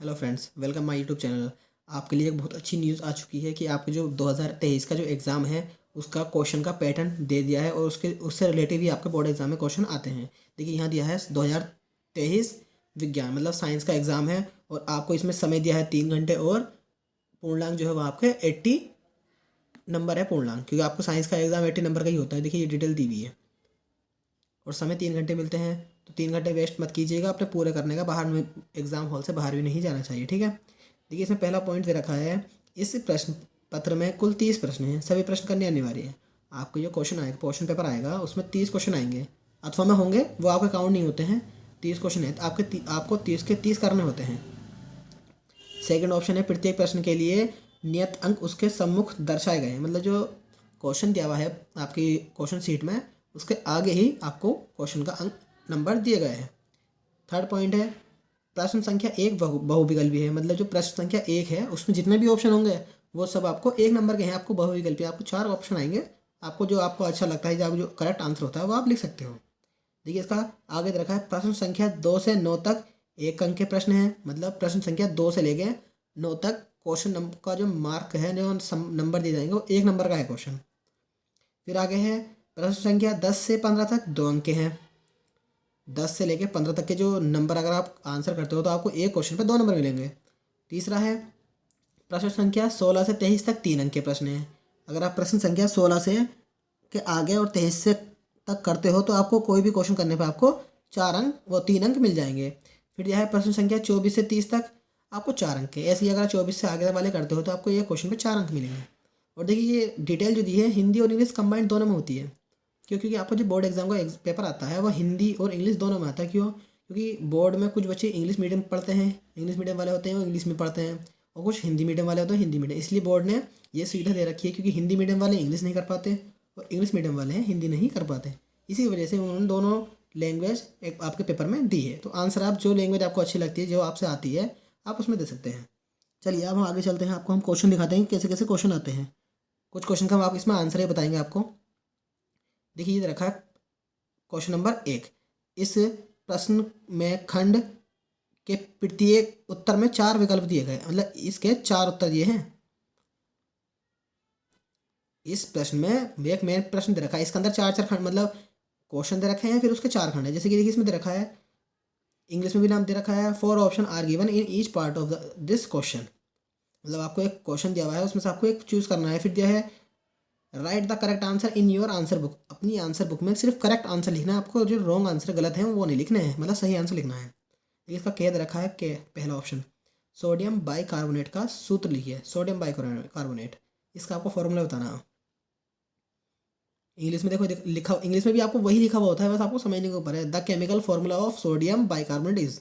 Hello friends, welcome my YouTube channel. आपके लिए एक बहुत अच्छी न्यूज़ आ चुकी है कि आपके जो 2023 का जो एग्ज़ाम है उसका क्वेश्चन का पैटर्न दे दिया है और उससे रिलेटिव ही आपके बोर्ड एग्जाम में क्वेश्चन आते हैं। देखिए यहाँ दिया है 2023 विज्ञान मतलब साइंस का एग्ज़ाम है और आपको इसमें समय दिया है 3 घंटे और पूर्णांक जो है वो आपके 80 नंबर है पूर्णांक, क्योंकि आपको साइंस का एग्ज़ाम 80 नंबर का ही होता है। देखिए ये डिटेल दी हुई है और समय 3 घंटे मिलते हैं, तो 3 घंटे वेस्ट मत कीजिएगा अपने पूरे करने का। बाहर में एग्ज़ाम हॉल से बाहर भी नहीं जाना चाहिए, ठीक है। देखिए इसमें पहला पॉइंट दे रखा है, इस प्रश्न पत्र में कुल 30 प्रश्न हैं, सभी प्रश्न करने अनिवार्य है। आपको जो क्वेश्चन आएगा, क्वेश्चन पेपर आएगा, उसमें 30 क्वेश्चन आएंगे अथवा में होंगे, वो आपके काउंट नहीं होते हैं। 30 क्वेश्चन है तो आपको 30 के 30 करने होते हैं। सेकंड ऑप्शन है, प्रत्येक प्रश्न के लिए नियत अंक उसके सम्मुख दर्शाए गए हैं, मतलब जो क्वेश्चन दिया हुआ है आपकी क्वेश्चन शीट में उसके आगे ही आपको क्वेश्चन का अंक नंबर दिए गए हैं। थर्ड पॉइंट है, प्रश्न संख्या एक बहुविकल्पी है, मतलब जो प्रश्न संख्या एक है उसमें जितने भी ऑप्शन होंगे वो सब आपको 1 नंबर के हैं। आपको बहुविकल्पी आपको 4 ऑप्शन आएंगे, आपको जो आपको अच्छा लगता है, जो करेक्ट आंसर होता है वो आप लिख सकते हो। देखिए इसका आगे दे रखा है, प्रश्न संख्या 2 से 9 तक 1 अंक के प्रश्न है, मतलब प्रश्न संख्या 2 से लेके 9 तक क्वेश्चन नंबर का जो मार्क है, जो नंबर दिए जाएंगे वो 1 नंबर का है क्वेश्चन। फिर आगे है, प्रश्न संख्या 10 से 15 तक 2 अंक के हैं। 10 से लेके 15 तक के जो नंबर अगर आप आंसर करते हो तो आपको एक क्वेश्चन पे 2 नंबर मिलेंगे। तीसरा है, प्रश्न संख्या 16 से 23 तक 3 अंक के प्रश्न हैं। अगर आप प्रश्न संख्या 16 से के आगे और 23 से तक करते हो तो आपको कोई भी क्वेश्चन करने पे आपको 4 अंक, वो 3 अंक मिल जाएंगे। फिर यह है प्रश्न संख्या 24 से 30 तक आपको 4 अंक के। ऐसे ही अगर 24 से आगे वाले करते हो तो आपको एक क्वेश्चन पे 4 अंक मिलेंगे। और देखिए ये डिटेल जो दी है, हिंदी और इंग्लिश कंबाइंड दोनों में होती है। क्यों? क्योंकि आपका जो बोर्ड एग्जाम का पेपर आता है वह हिंदी और इंग्लिश दोनों में आता है। क्यों? क्योंकि बोर्ड में कुछ बच्चे इंग्लिश मीडियम पढ़ते हैं, इंग्लिश मीडियम वाले होते हैं वो इंग्लिश में पढ़ते हैं, और कुछ हिंदी मीडियम वाले होते हैं हिंदी मीडियम। इसलिए बोर्ड ने ये सुविधा दे रखी है, क्योंकि हिंदी मीडियम वाले इंग्लिश नहीं कर पाते और इंग्लिश मीडियम वाले हैं हिंदी नहीं कर पाते। इसी वजह से उन्होंने दोनों लैंग्वेज एक आपके पेपर में दी है। तो आंसर आप जो लैंग्वेज आपको अच्छी लगती है, जो आपसे आती है, आप उसमें दे सकते हैं। चलिए अब हम आगे चलते हैं, आपको हम क्वेश्चन दिखाते हैं कि कैसे कैसे क्वेश्चन आते हैं। कुछ क्वेश्चन का हम आप इसमें आंसर ही बताएंगे आपको। देखिए ये रखा है क्वेश्चन नंबर 1। इस प्रश्न में खंड के प्रत्येक उत्तर में 4 विकल्प दिए गए, मतलब इसके 4 उत्तर दिए हैं। इस प्रश्न में एक मेन प्रश्न दे रखा है, इसके अंदर 4 4 खंड, मतलब क्वेश्चन दे रखे हैं, फिर उसके 4 खंड है। जैसे कि देखिए इसमें दे रखा है, इंग्लिश में भी नाम दे रखा है, 4 option are given in each part of this question. मतलब आपको एक क्वेश्चन दिया हुआ है, उसमें से आपको एक चूज करना है। फिर दिया है, right the correct answer in your answer book. अपनी आंसर बुक में सिर्फ करेक्ट आंसर लिखना है, आपको जो रॉन्ग आंसर गलत है वो नहीं लिखने हैं, मतलब सही आंसर लिखना है। इसका क्या दे रखा है, के पहला ऑप्शन, सोडियम बाइकार्बोनेट का सूत्र लिखिए। सोडियम बाइकार्बोनेट, इसका आपको फॉर्मूला बताना। इंग्लिश में देखो लिखा, इंग्लिश में भी आपको वही लिखा हुआ होता है, बस आपको समझने के ऊपर है। The chemical formula of sodium bicarbonate is,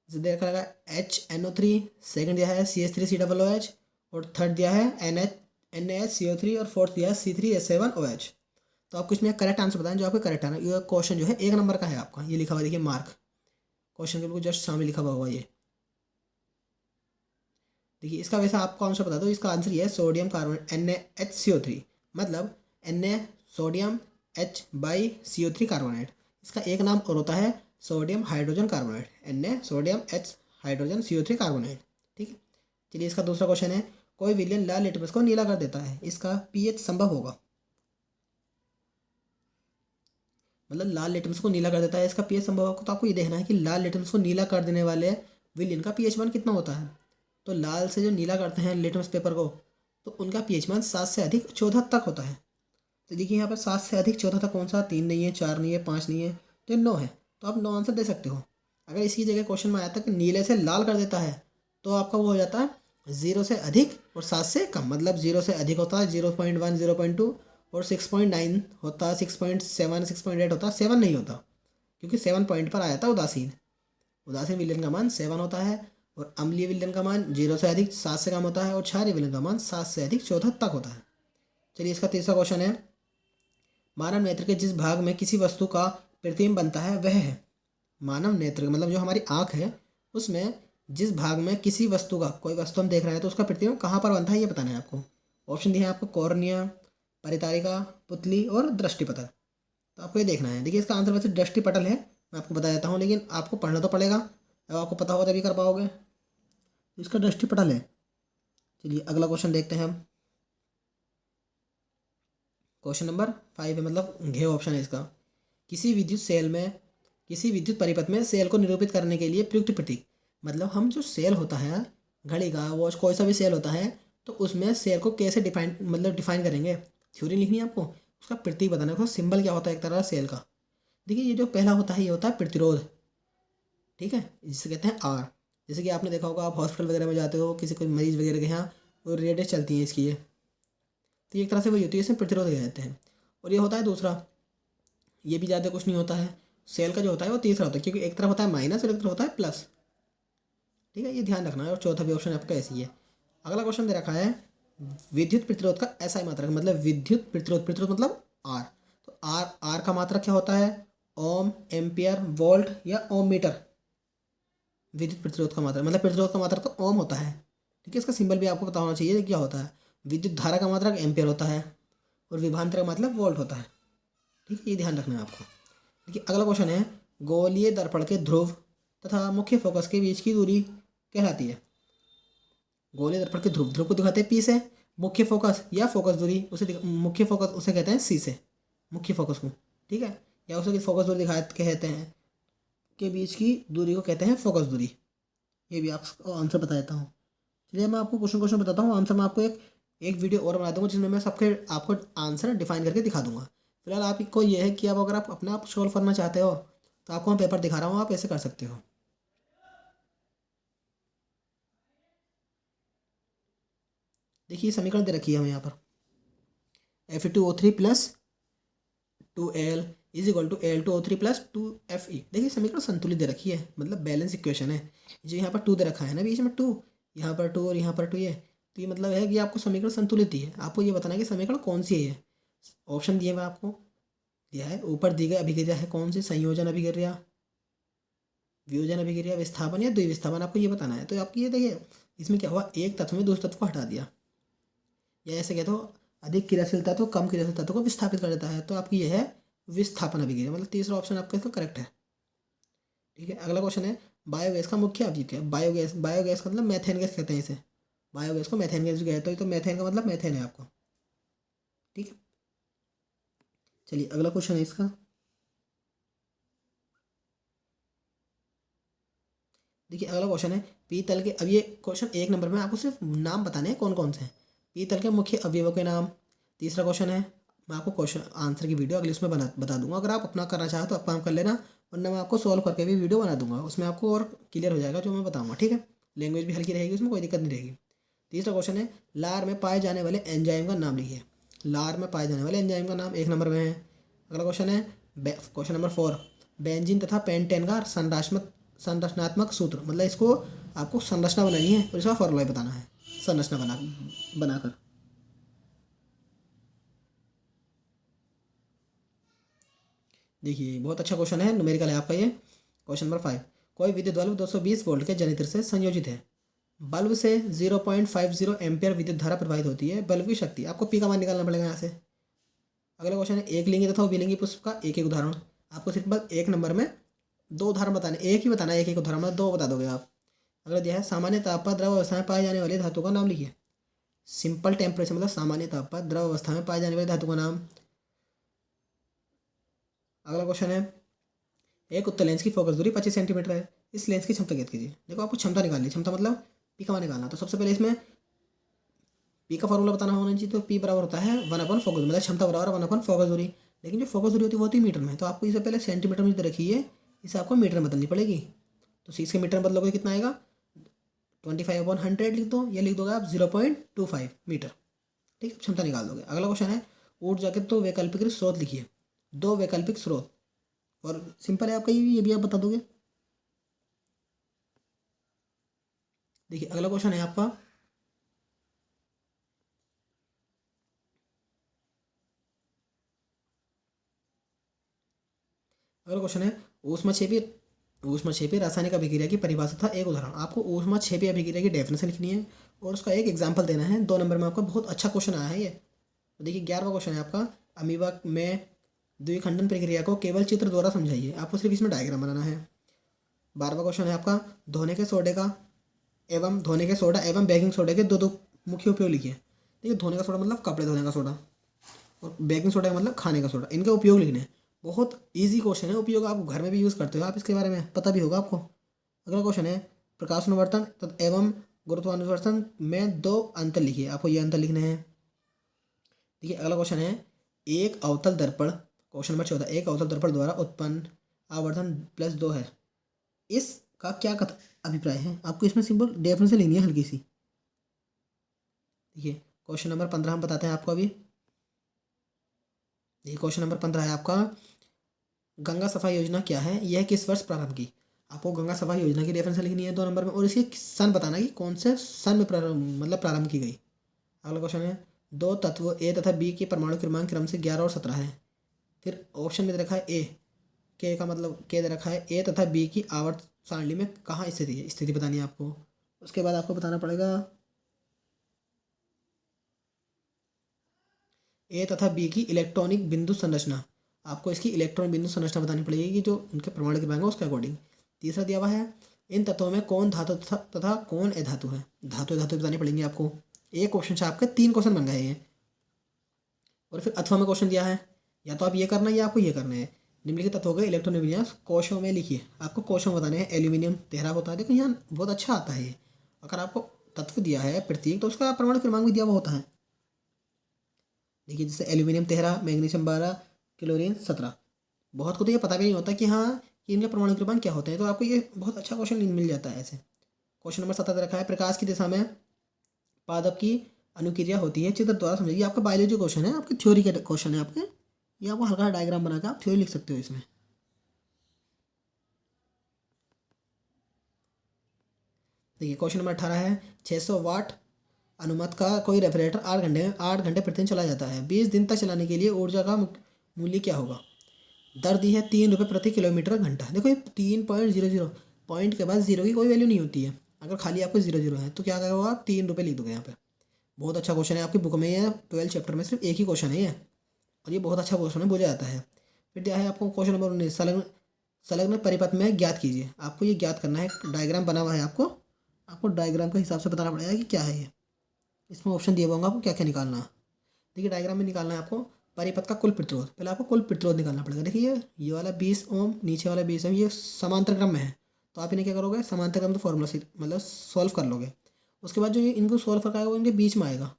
देखा रहेगा HNO3, सेकंड दिया है CH3COOH, और थर्ड दिया है NaHCO3, और फोर्थ दिया है C3H7OH। तो आपको इसमें करेक्ट आंसर बताएं जो आपको करेक्ट आना। ये क्वेश्चन जो है 1 नंबर का है आपका, ये लिखा हुआ है, देखिए मार्क क्वेश्चन के बिल्कुल जस्ट सामने लिखा हुआ होगा ये। देखिए इसका वैसा आपको आंसर बता दो, इसका आंसर ये है सोडियम कार्बोनेट NaHCO3, मतलब Na सोडियम H/CO3 कार्बोनेट। इसका एक नाम और होता है sodium hydrogen carbonate, Na sodium H hydrogen CO3 carbonate, ठीक है। चलिए इसका दूसरा क्वेश्चन है, कोई विलयन लाल लिटमस को नीला कर देता है, इसका pH संभव होगा। मतलब लाल लिटमस को नीला कर देता है, इसका pH संभव होगा। तो आपको ये देखना है कि लाल लिटमस को नीला कर देने वाले विलयन का pH मान कितना होता है। तो लाल से जो नीला करते हैं लिटमस पेपर को, तो उनका pH मान 7 से अधिक 14 तक होता है। तो देखिए यहाँ पर 7 से अधिक 14 तक कौन सा, 3 नहीं है, 4 नहीं है, 5 नहीं है, तो ये 9 है। तो आप 9 आंसर दे सकते हो। अगर इसी जगह क्वेश्चन में आया था कि नीले से लाल कर देता है, तो आपका वो हो जाता है 0 से अधिक और 7 से कम। मतलब 0 से अधिक होता है 0.1, 0.2, और 6.9 होता है, 6.7, 6.8 होता है, 7 नहीं होता, क्योंकि 7 पॉइंट पर आया था उदासीन। उदासीन विलयन का मान 7 होता है, और अम्लीय विलयन का मान 0 से अधिक 7 से कम होता है, और क्षारीय विलयन का मान 7 से अधिक 14 तक होता है। चलिए इसका तीसरा क्वेश्चन है, मानव नेत्र के जिस भाग में किसी वस्तु का प्रतिबिंब बनता है वह है। मानव नेत्र मतलब जो हमारी आँख है, उसमें जिस भाग में किसी वस्तु का, कोई वस्तु हम देख रहे हैं तो उसका प्रतिबिंब कहाँ पर बनता है ये बताना है आपको। ऑप्शन दिए हैं आपको, कॉर्निया, परितारिका, पुतली और दृष्टिपटल। तो आपको ये देखना है। देखिए इसका आंसर वैसे दृष्टिपटल है, मैं आपको बता देता हूँ, लेकिन आपको पढ़ना तो पड़ेगा। अब आपको पता होगा तभी कर पाओगे। तो इसका दृष्टिपटल है। चलिए अगला क्वेश्चन देखते हैं हम। क्वेश्चन नंबर 5 है, मतलब घ ऑप्शन है इसका। किसी विद्युत परिपथ में सेल को निरूपित करने के लिए प्रयुक्त प्रतीक, मतलब हम जो सेल होता है, घड़ी का, वॉच, कोई सा भी सेल होता है, तो उसमें सेल को कैसे डिफाइन करेंगे, थ्योरी लिखनी है आपको, उसका प्रतीक बताना है, उसका सिंबल क्या होता है एक तरह का सेल का। देखिए ये जो पहला होता है ये होता है प्रतिरोध, ठीक है, जिसे कहते हैं आर। जैसे कि आपने देखा होगा, आप हॉस्पिटल वगैरह में जाते हो, किसी कोई मरीज वगैरह के यहाँ, और रेडियस चलती है इसकी, ये तो ये एक तरह से वही होती है, इसमें प्रतिरोध कहते हैं। और ये होता है दूसरा, ये भी ज़्यादा कुछ नहीं होता है, सेल का जो होता है वो तीसरा होता है, क्योंकि एक तरफ होता है माइनस और एक तरफ होता है प्लस, ठीक है, ये ध्यान रखना है। और चौथा भी ऑप्शन आपका ऐसी है। अगला क्वेश्चन दे रखा है, विद्युत प्रतिरोध का ऐसा ही मात्रक, मतलब विद्युत प्रतिरोध, प्रतिरोध मतलब आर, तो आर का मात्रक क्या होता है, ओम, एम्पियर, वोल्ट या ओम मीटर। विद्युत प्रतिरोध का मात्रक, मतलब प्रतिरोध का मात्रक तो ओम होता है, ठीक है, इसका सिंबल भी आपको पता होना चाहिए क्या होता है। विद्युत धारा का मात्रक एम्पियर होता है, और विभवांतर का मतलब वोल्ट होता है, ठीक है, ये ध्यान रखना है आपको। देखिए अगला क्वेश्चन है, गोलीय दर्पण के ध्रुव तथा मुख्य फोकस के बीच की दूरी कहलाती है। गोलीय दर्पण के ध्रुव, ध्रुव को दिखाते हैं पी से, मुख्य फोकस या फोकस दूरी उसे मुख्य फोकस उसे कहते हैं सी से, मुख्य फोकस को, ठीक है, या उसे फोकस दूरी दिखा कहते हैं, के बीच की दूरी को कहते हैं फोकस दूरी। ये भी आपको आंसर बता देता हूँ। चलिए मैं आपको क्वेश्चन क्वेश्चन बताता हूँ, आंसर मैं आपको एक एक वीडियो और बना दूंगा, जिसमें मैं सबके आपको आंसर डिफाइन करके दिखा दूंगा। फिलहाल आपको ये है कि अब अगर आप अपना आप सॉल्व करना चाहते हो, तो आपको मैं पेपर दिखा रहा हूँ, आप ऐसे कर सकते हो। देखिए समीकरण दे रखी है हमें यहाँ पर, Fe2O3 plus 2Al is equal to Al2O3 plus 2Fe। देखिए समीकरण संतुलित दे रखी है, मतलब बैलेंस इक्वेशन है। जो यहाँ पर 2 दे रखा है ना बीच में 2, यहाँ पर 2 और यहाँ पर 2, ये तो ये मतलब है कि आपको समीकरण संतुलित ही है। आपको ये बताना है कि समीकरण कौन सी है। ऑप्शन दिए हुए आपको दिया है, ऊपर दी गई अभिक्रिया है कौन सी, संयोजन अभिक्रिया, वियोजन अभिक्रिया, विस्थापन या द्विविस्थापन, आपको ये बताना है। तो आपकी ये देखिए, इसमें क्या हुआ, एक तत्व में दूसरे तत्व को हटा दिया, या ऐसे कहते हो अधिक क्रियाशील तत्व कम क्रियाशील तत्व को विस्थापित कर देता है, तो आपकी ये है विस्थापन अभिक्रिया, मतलब तीसरा ऑप्शन आपका इसका करेक्ट है, ठीक है। अगला क्वेश्चन है, बायोगैस का मुख्य अवयव क्या है। बायोगैस, बायोगैस का मतलब मैथेन गैस कहते हैं इसे, बायोगैस को मैथेन गैस भी कहते हैं, तो मैथेन का मतलब मैथेन है आपको, ठीक है। चलिए अगला क्वेश्चन है इसका, देखिए अगला क्वेश्चन है, पीतल के, अब ये क्वेश्चन एक नंबर में आपको सिर्फ नाम बताने हैं कौन कौन से हैं, पीतल के मुख्य अवयवों के नाम। तीसरा क्वेश्चन है, मैं आपको क्वेश्चन आंसर की वीडियो अगले उसमें बता दूंगा, अगर आप अपना करना चाहें तो आप काम कर लेना, वरना मैं आपको सॉल्व करके भी वीडियो बना दूंगा, उसमें आपको और क्लियर हो जाएगा जो मैं बताऊंगा, ठीक है। लैंग्वेज भी हल्की रहेगी, उसमें कोई दिक्कत नहीं रहेगी। तीसरा क्वेश्चन है, लार में पाए जाने वाले एंजाइम का नाम लिखिए। लार में पाए जाने वाले एंजाइम का नाम एक नंबर में है। अगला क्वेश्चन है, क्वेश्चन नंबर 4, बेंजीन तथा पेंटेन का संरचनात्मक सूत्र, मतलब इसको आपको संरचना बनानी है और इसका फॉर्मूला बताना है, संरचना बनाकर। देखिए बहुत अच्छा क्वेश्चन है, न्यूमेरिकल है आपका ये। क्वेश्चन नंबर 5, कोई विद्युत बल्ब 220 वोल्ट के जनरेटर से संयोजित है, बल्ब से 0.50 एम्पियर विद्युत धारा प्रवाहित होती है, बल्ब की शक्ति, आपको पी का मान निकालना पड़ेगा यहाँ से। अगला क्वेश्चन है, एक लिंगी तथा विलिंगी पुष्प का एक एक उदाहरण, आपको सिर्फ बस एक नंबर में दो उदाहरण बताने, एक ही बताना है, एक एक उदाहरण में दो बता दोगे आप। अगला दिया है, सामान्य ताप पर द्रव अवस्था में पाए जाने वाले धातु का नाम लिखिए। सिंपल टेम्परेचर मतलब सामान्य ताप पर द्रव अवस्था में पाए जाने वाले धातु का नाम। अगला क्वेश्चन है, एक उत्तल लेंस की फोकस दूरी 25 सेंटीमीटर है, इस लेंस की क्षमता ज्ञात कीजिए। देखो आपको क्षमता निकालनी, क्षमता मतलब पी का मान निकालना, तो सबसे पहले इसमें पी का फॉर्मूला बताना होना चाहिए, तो पी बराबर होता है 1/फोकस, मतलब क्षमता बराबर 1/फोकस दूरी, लेकिन जो फोकस दूरी होती है वो होती है मीटर में, तो आपको इसे पहले सेंटीमीटर में रखी है, इसे आपको मीटर में बदलनी पड़ेगी। तो 6 के मीटर में बदलोगे कितना आएगा, 25/100 लिख दो, ये लिख दोगे आप 0.25 मीटर, ठीक है, क्षमता निकाल दोगे। अगला क्वेश्चन है, ऊर्जा के तो वैकल्पिक स्रोत लिखिए, दो वैकल्पिक स्रोत, और सिंपल है आपका, ये भी आप बता दोगे। देखिए अगला क्वेश्चन है आपका, अगला क्वेश्चन है, ऊष्मक्षेपी रासायनिक अभिक्रिया की परिभाषा था एक उदाहरण, आपको ऊष्मक्षेपी अभिक्रिया की डेफिनेशन लिखनी है और उसका एक एग्जाम्पल देना है। 2 नंबर में आपका बहुत अच्छा क्वेश्चन आया है ये। तो देखिए 11वां क्वेश्चन है आपका, अमीबा में द्विखंडन प्रक्रिया को केवल चित्र द्वारा समझाइए, आपको सिर्फ इसमें डायग्राम बनाना है। 12वां क्वेश्चन है आपका, धोने के सोडे का एवं धोने के सोडा एवं बेकिंग सोडा के दो दो मुख्य उपयोग लिखिए। देखिए धोने का सोडा मतलब कपड़े धोने का सोडा, और बेकिंग सोडा का मतलब खाने का सोडा। इनका उपयोग लिखने हैं। बहुत इजी क्वेश्चन है, उपयोग आप घर में भी यूज़ करते हो, आप इसके बारे में पता भी होगा आपको। अगला क्वेश्चन है प्रकाशानुवर्तन एवं गुरुत्वानुवर्तन में दो अंतर लिखिए। आपको ये अंतर लिखने हैं। देखिए अगला क्वेश्चन है एक अवतल दर्पण, क्वेश्चन नंबर 14, एक अवतल दर्पण द्वारा उत्पन्न आवर्धन +2 है, इसका क्या अभिप्राय है। आपको इसमें सिंपल डेफिनेशन लेनी है हल्की सी। देखिए क्वेश्चन नंबर 15 हम बताते हैं आपको अभी। ये क्वेश्चन नंबर 15 है आपका, गंगा सफाई योजना क्या है, यह किस वर्ष प्रारंभ की। आपको गंगा सफाई योजना की डेफिनेशन लिखनी है 2 नंबर में, और इसकी सन बताना कि कौन से सन में प्रारंभ की गई। अगला क्वेश्चन है दो तत्व ए तथा बी के परमाणु क्रमांक क्रम से 11 और 17 है। फिर ऑप्शन में दे रखा है ए, के का मतलब के दे रखा है ए तथा बी की आवर्त सारणी में कहाँ स्थिति है, स्थिति बतानी है आपको। उसके बाद आपको बताना पड़ेगा ए तथा बी की इलेक्ट्रॉनिक बिंदु संरचना। आपको इसकी इलेक्ट्रॉनिक बिंदु संरचना बतानी पड़ेगी कि जो इनके परमाणु क्रमांक है उसके अकॉर्डिंग। तीसरा दिया हुआ है इन तत्वों में कौन धातु तथा कौन अधातु है। धातु बतानी पड़ेंगी आपको। एक क्वेश्चन से आपके 3 क्वेश्चन बन गए ये। और फिर अथवा में क्वेश्चन दिया है, या तो आप ये करना है या आपको ये करना है। निम्नलिखित तत्वों के इलेक्ट्रॉनिक विन्यास कोशों में लिखिए। आपको कोशों में बताने हैं। एल्यूमिनियम 13 होता है, देखो यहाँ बहुत अच्छा आता है ये। अगर आपको तत्व दिया है प्रतीक तो उसका परमाणु क्रमांक भी दिया हुआ होता है। देखिए जैसे एल्यूमिनियम 13, मैग्नीशियम 12, क्लोरीन 17। बहुत को तो ये पता भी नहीं होता कि हाँ कि इनके परमाणु क्रमांक क्या होते हैं, तो आपको ये बहुत अच्छा क्वेश्चन मिल जाता है ऐसे। क्वेश्चन नंबर 17 रखा है प्रकाश की दिशा में पादप की अनुक्रिया होती है, चित्र द्वारा समझिए। आपका बायोलॉजी क्वेश्चन है, आपके थ्योरी के क्वेश्चन है आपके। ये आपको हल्का डायग्राम बनाकर आप थ्योरी लिख सकते हो इसमें। देखिए क्वेश्चन नंबर 18 है 600 वाट अनुमत का कोई रेफ्रिजरेटर 8 घंटे प्रतिदिन चलाया जाता है, 20 दिन तक चलाने के लिए ऊर्जा का मूल्य क्या होगा। दर दी है 3 रुपये प्रति किलोमीटर घंटा। देखो ये 3.00 पॉइंट के बाद जीरो की कोई वैल्यू नहीं होती है। अगर खाली आपको 0 है तो क्या होगा, 3 रुपये लिख दोगे यहाँ पे। बहुत अच्छा क्वेश्चन है, आपकी बुक में ये 12 चैप्टर में सिर्फ एक ही क्वेश्चन है ये, और ये बहुत अच्छा क्वेश्चन है, बोझा जाता है। फिर दिया है आपको क्वेश्चन नंबर 19 संलग्न परिपथ में ज्ञात कीजिए। आपको ये ज्ञात करना है, डायग्राम बना हुआ है आपको डायग्राम के हिसाब से बताना पड़ेगा कि क्या है ये। इसमें ऑप्शन दिए होंगे आपको क्या क्या निकालना है। देखिए डायग्राम में निकालना है आपको परिपथ का कुल प्रतिरोध। पहले आपको कुल प्रतिरोध निकालना पड़ेगा। देखिए ये वाला 20 ओम, नीचे वाला 20 ओम, ये समांतर क्रम में है, तो आप इन्हें क्या करोगे, समांतर क्रम तो फॉर्मूला से मतलब सॉल्व कर लोगे। उसके बाद जो ये इनको सॉल्व करके आएगा वो इनके बीच में आएगा,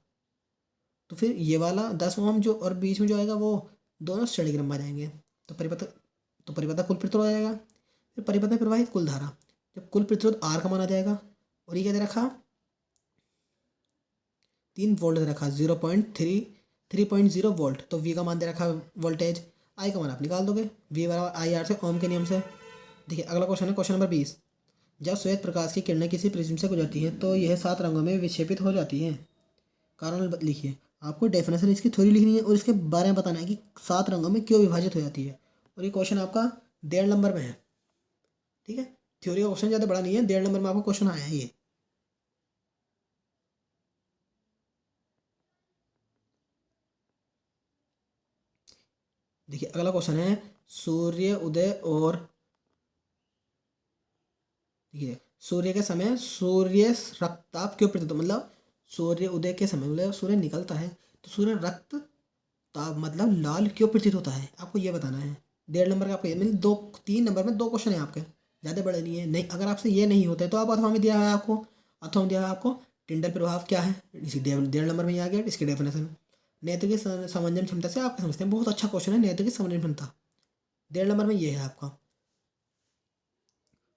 तो फिर ये वाला 10 ओम जो और बीच में जो आएगा वो दोनों श्रेणी क्रम में आ जाएंगे। तो परिपथ का कुल प्रतिरोध आ जाएगा। फिर परिपथ में प्रवाहित कुल धारा, जब कुल प्रतिरोध आर का मान आ जाएगा, और ये क्या दे रखा 3 वोल्ट दे रखा 0.3 वोल्ट, तो वी का मान दे रखा वोल्टेज। आई का मान आप निकाल दोगे, वी बराबर आई आर से ओम के नियम से। देखिए अगला क्वेश्चन है क्वेश्चन नंबर 20, जब श्वेत प्रकाश की किरणें किसी प्रिज्म से गुजरती हैं तो यह 7 रंगों में विक्षेपित हो जाती है। कारण लिखिए। आपको डेफिनेशन इसकी थ्योरी लिखनी है और इसके बारे में बताना है कि 7 रंगों में क्यों विभाजित हो जाती है। और ये क्वेश्चन आपका 1.5 नंबर में है, ठीक है। थ्योरी का क्वेश्चन ज़्यादा बड़ा नहीं है, 1.5 नंबर में आपको क्वेश्चन आया है ये। देखिए अगला क्वेश्चन है सूर्य उदय और देखिए सूर्य के समय सूर्य रक्तताप क्यों प्रतीत मतलब सूर्य उदय के समय मतलब सूर्य निकलता है तो सूर्य रक्त ताप मतलब लाल क्यों प्रतीत होता है, आपको ये बताना है। 1.5 नंबर का आपको मतलब 3 नंबर में 2 क्वेश्चन है आपके, ज़्यादा बड़े नहीं है। नहीं अगर आपसे ये नहीं होते तो आप अथवा में दिया है आपको, अथवा में दिया है आपको टिंडल प्रभाव क्या है, इसी 1.5 नंबर में ही आ गया इसकी डेफिनेशन। नेत्र की समंजन क्षमता से आप समझते हैं, बहुत अच्छा क्वेश्चन है नेत्र की समंजन क्षमता, 1.5 नंबर में ये है आपका।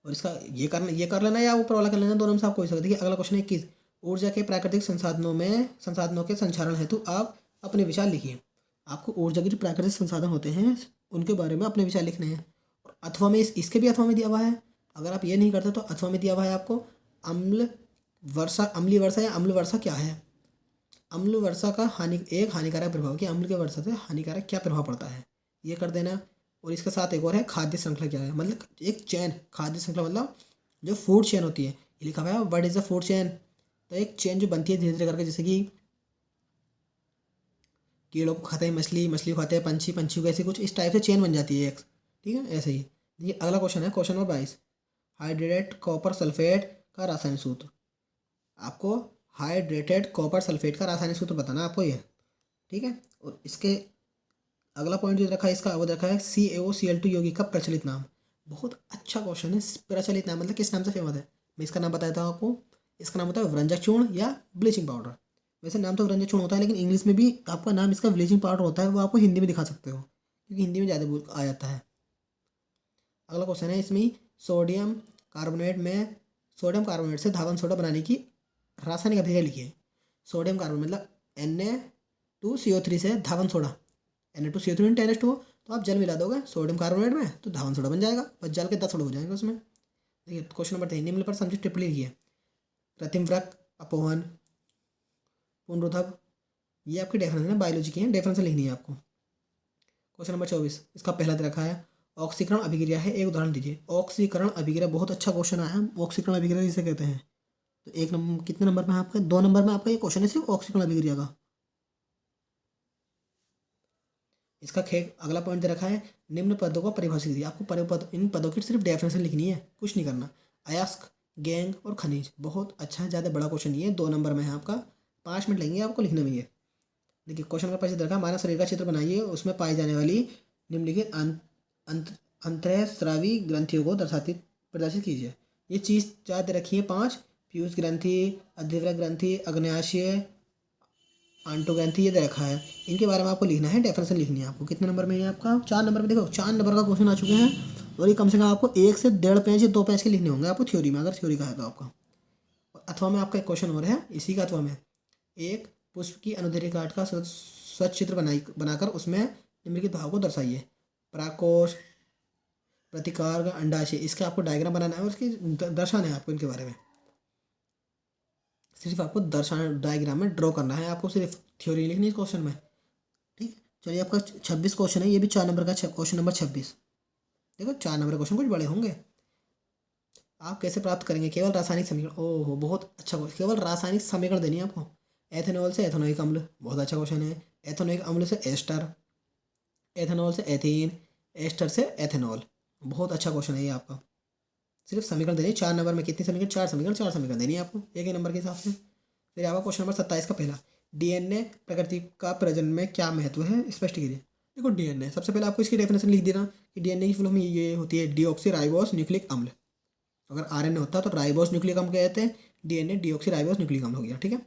और इसका ये कर लेना या ऊपर वाला कर लेना, दोनों में से आप कोई सकते। देखिए अगला क्वेश्चन है 21, ऊर्जा के प्राकृतिक संसाधनों के संचारण हेतु आप अपने विचार लिखिए। आपको ऊर्जा के जो प्राकृतिक संसाधन होते हैं उनके बारे में अपने विचार लिखने हैं। और अथवा में इसके भी अथवा में दिया हुआ है। अगर आप ये नहीं करते तो अथवा में दिया हुआ है आपको अम्लीय वर्षा या अम्ल वर्षा क्या है। अम्ल वर्षा का हानिकारक प्रभाव कि अम्ल के वर्षा से हानिकारक क्या प्रभाव पड़ता है, ये कर देना। और इसके साथ एक और है खाद्य श्रृंखला क्या है, मतलब एक चैन, खाद्य श्रृंखला मतलब जो फूड चेन होती है, ये लिखा हुआ है what is the food chain. तो एक चेन जो बनती है धीरे धीरे करके, जैसे कि कीड़ों को खाते हैं मछली, मछली को खाते हैं पंछी, पंछी को ऐसे कुछ इस टाइप से चेन बन जाती है एक, ठीक है ऐसे ही। ये अगला क्वेश्चन है question number 22, hydrate copper sulphate का रासायनिक सूत्र। आपको हाइड्रेटेड कॉपर सल्फेट का रासायनिक सूत्र बताना है आपको ये, ठीक है। और इसके अगला पॉइंट जो रखा है इसका वो रखा है CaOCl2 यौगिक का प्रचलित नाम। बहुत अच्छा क्वेश्चन है। प्रचलित नाम मतलब किस नाम से फेमस है। मैं इसका नाम बताया था आपको, इसका नाम होता है व्रंजक चूर्ण या ब्लीचिंग पाउडर। वैसे नाम तो व्रंजक चूर्ण होता है, लेकिन इंग्लिश में भी आपका नाम इसका ब्लीचिंग पाउडर होता है, वो आपको हिंदी में दिखा सकते हो क्योंकि हिंदी में ज़्यादा बोल आ जाता है। अगला क्वेश्चन है इसमें सोडियम कार्बोनेट से धावन सोडा बनाने की रासायनिक अभिक्रिया लिखिए। सोडियम कार्बोनेट मतलब Na2CO3 से धावन सोडा, Na2CO3 में 10H2O, तो आप जल मिला दोगे सोडियम कार्बोनेट में तो धावन सोडा बन जाएगा, बस जल के 10 सोडा हो जाएंगे उसमें। देखिए क्वेश्चन नंबर 3, निम्न पर समझो टिप्पणी लिखिए। कृत्रिम वृक्क, अपोहन, पुनरुद्भव, ये आपकी डेफिनेशन है, बायोलॉजी की है, डेफिनेशन लिखनी है आपको। क्वेश्चन नंबर 24, इसका पहला दे रखा है ऑक्सीकरण अभिक्रिया है, एक उदाहरण दीजिए। ऑक्सीकरण अभिक्रिया बहुत अच्छा क्वेश्चन आया है। ऑक्सीकरण अभिक्रिया जिसे कहते हैं, तो एक नंबर कितने नंबर में आपका 2 नंबर में आपका ये क्वेश्चन है सिर्फ ऑक्सीकरण अभिक्रिया का। इसका अगला पॉइंट दे रखा है निम्न पदों को परिभाषित कीजिए। आपको इन पदों की सिर्फ डेफिनेशन लिखनी है, कुछ नहीं करना। अयस्क, गैंग और खनिज, बहुत अच्छा है, ज़्यादा बड़ा क्वेश्चन नहीं है, 2 नंबर में है आपका, 5 मिनट लगेंगे आपको लिखने में ये। देखिए क्वेश्चन नंबर 25 दे रखा है मानव शरीर का चित्र बनाइए, उसमें पाई जाने वाली निम्नलिखित अंतःस्रावी ग्रंथियों को प्रदर्शित कीजिए। ये चीज़ चार दे रखी है 5, पीयूष ग्रंथि, अधिवृक्क ग्रंथि, अग्न्याशय, आंटो ग्रंथि, ये दे रखा है। इनके बारे में आपको लिखना है, डेफिनेशन लिखनी है आपको। कितने नंबर में है आपका 4 नंबर में। देखो 4 नंबर का क्वेश्चन आ चुके हैं और ये कम से कम आपको 1 से 1.5 पेज या 2 पेज के लिखने होंगे आपको थ्योरी में, अगर थ्योरी का है तो आपका। अथवा में आपका एक क्वेश्चन और है इसी का। अथवा में एक पुष्प की अनुदैर्घ्य काट का स्वच्छ चित्र बनाकर उसमें निम्नलिखित भाव को दर्शाइए। परागकोश, प्रतिकार, अंडाशय, इसका आपको डायग्राम बनाना है और इसकी दर्शाना है आपको। इनके बारे में सिर्फ आपको दर्शाना, डायग्राम में ड्रॉ करना है आपको, सिर्फ थ्योरी लिखनी है क्वेश्चन में, ठीक। चलिए आपका 26 क्वेश्चन है, ये भी 4 नंबर का क्वेश्चन नंबर 26। देखो 4 नंबर क्वेश्चन कुछ बड़े होंगे। आप कैसे प्राप्त करेंगे, केवल रासायनिक समीकरण। ओहो बहुत अच्छा क्वेश्चन, केवल रासायनिक समीकरण देनी है आपको। एथेनॉल से एथेनोइक अम्ल, बहुत अच्छा क्वेश्चन है। एथेनोइक अम्ल से एस्टर, एथेनॉल से एथीन, एस्टर से एथेनॉल, बहुत अच्छा क्वेश्चन है ये आपका। सिर्फ समीकरण देनी है 4 नंबर में। कितनी समीकरण, 4 समीकरण देनी है आपको एक ही नंबर के हिसाब से। फिर आपका क्वेश्चन नंबर 27 का पहला, DNA प्रकृति का प्रजनन में क्या महत्व है, स्पष्ट कीजिए। देखो DNA सबसे पहले आपको इसकी डेफिनेशन लिख देना कि DNA की फुल फॉर्म ये होती है डीऑक्सी राइबोस न्यूक्लिक अम्ल। अगर RNA होता तो राइबोस न्यूक्लिक अम्ल कहते हैं, DNA डीऑक्सी राइबोस न्यूक्लिक अम्ल हो गया, ठीक है।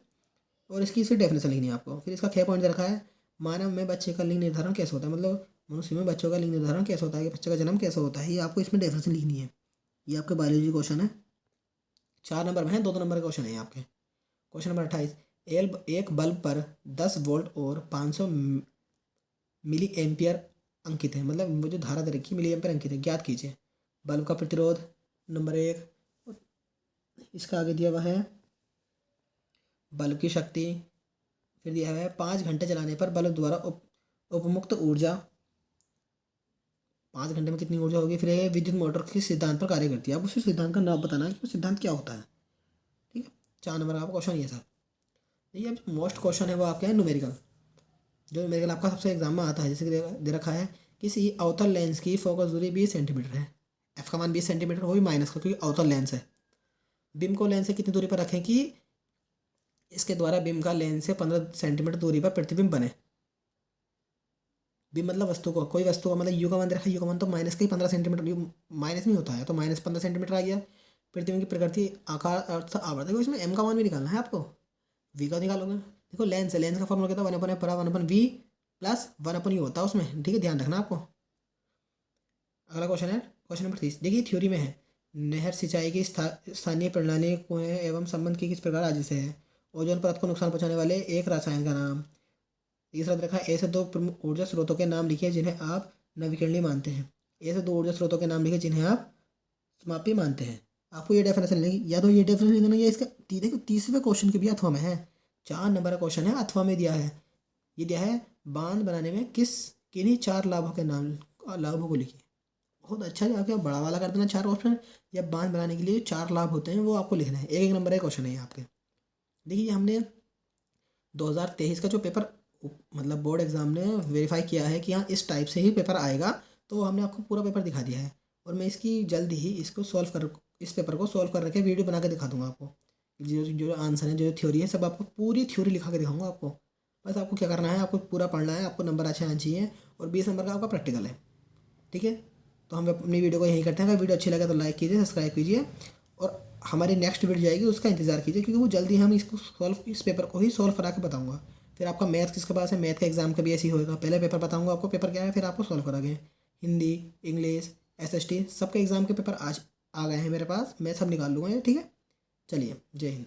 और इसकी डेफिनेशन लिखनी है आपको। फिर इसका 6 पॉइंट रखा है मानव में बच्चे का लिंग निर्धारण कैसे होता है, मतलब मनुष्य में बच्चों का लिंग निर्धारण कैसे होता है, बच्चे का जन्म कैसे होता है, ये आपको इसमें डेफिनेशन लिखनी है। ये आपके बायोलॉजी क्वेश्चन है, 4 नंबर में है, 2 नंबर के क्वेश्चन है ये आपके। क्वेश्चन नंबर 28, एक बल्ब पर 10 वोल्ट और 500 मिली एम्पियर अंकित है, मतलब वो जो धारा दे रखी मिली एम्पियर अंकित है, ज्ञात कीजिए। बल्ब का प्रतिरोध नंबर 1, इसका आगे दिया हुआ है बल्ब की शक्ति। फिर दिया हुआ है 5 घंटे चलाने पर बल्ब द्वारा उपमुक्त ऊर्जा, 5 घंटे में कितनी ऊर्जा होगी। फिर ये विद्युत मोटर किस सिद्धांत पर कार्य करती है, आपको उस सिद्धांत का नाम बताना है कि वो सिद्धांत क्या होता है, ठीक है। 4 नंबर का क्वेश्चन ये सर। ये मोस्ट क्वेश्चन है वो आपके हैं न्यूमेरिकल, जो न्यूमेरिकल आपका सबसे एग्जाम में आता है। जैसे दे रखा है किसी अवतल लेंस की फोकस दूरी 20 सेंटीमीटर है, एफ का मान 20 सेंटीमीटर हो भी माइनस का क्योंकि अवतल लेंस है। बीम को लेंस से कितनी दूरी पर रखें कि इसके द्वारा बीम का लेंस से 15 सेंटीमीटर दूरी पर प्रतिबिंब बने। बीम मतलब वस्तु को, कोई वस्तु का मतलब यू का मान दे रखा है, यू का मान तो माइनस का ही 15 सेंटीमीटर, यू माइनस नहीं होता है तो माइनस 15 सेंटीमीटर आ गया। प्रतिबिंब की प्रकृति, आकार, अर्थ, आवर्तक, इसमें एम का मान भी निकालना है आपको, वी का निकालोगे। देखो लेंस है, लेंस का फॉर्मूला क्या था 1/(1/v + 1/u होता है उसमें, ठीक है, ध्यान रखना आपको। अगला क्वेश्चन है क्वेश्चन नंबर 30। देखिए थ्योरी में है नहर सिंचाई की स्थानीय प्रणाली कुएं एवं संबंध की किस प्रकार राज्य से है। ओजोन परत को नुकसान पहुंचाने वाले एक रसायन का नाम। तीसरा रखा है ऐसे 2 प्रमुख ऊर्जा स्रोतों के नाम लिखिए जिन्हें आप नवीकरणीय मानते हैं। ऐसे 2 ऊर्जा स्रोतों के नाम लिखिए जिन्हें आप समाप्य मानते हैं। आपको ये डेफिनेशन लेंगे, या तो ये डेफिनेशन लिख देना, या इसका देखो 30वें क्वेश्चन के भी अथवा में है, 4 नंबर का क्वेश्चन है, अथवा में दिया है। ये दिया है बांध बनाने में किन्हीं 4 लाभों को लिखिए। बहुत अच्छा है, आपके बड़ा वाला कर देना 4 ऑप्शन, या बांध बनाने के लिए 4 लाभ होते हैं वो आपको लिखना है। एक नंबर का क्वेश्चन है ये आपके। देखिए हमने 2023 का जो पेपर मतलब बोर्ड एग्जाम ने वेरीफाई किया है कि हाँ इस टाइप से ही पेपर आएगा, तो हमने आपको पूरा पेपर दिखा दिया है। और मैं इसकी जल्द ही इस पेपर को सॉल्व कर के वीडियो बना के दिखा दूंगा आपको, जो जो आंसर है, जो थ्योरी है, सब आपको पूरी थ्योरी लिखा के दिखाऊंगा आपको। बस आपको क्या करना है, आपको पूरा पढ़ना है, आपको नंबर अच्छे आने चाहिए, और 20 नंबर का आपका प्रैक्टिकल है। ठीक है, तो हम अपनी वीडियो को यहीं करते हैं। अगर वीडियो अच्छी लगे तो लाइक कीजिए, सब्सक्राइब कीजिए, और हमारी नेक्स्ट वीडियो जाएगी उसका इंतजार कीजिए, क्योंकि वो जल्दी हम इसको सॉल्व, इस पेपर को ही सॉल्व करा के बताऊँगा। फिर आपका मैथ किसके पास है, मैथ का एग्जाम का भी ऐसे ही होगा। पहले पेपर बताऊँगा आपको पेपर क्या है, फिर आपको सॉल्व करा गए। हिंदी, इंग्लिश, SST सबके एग्जाम के पेपर आज आ गए हैं मेरे पास, मैं सब निकाल लूँगा ये। ठीक है, चलिए, जय हिंद।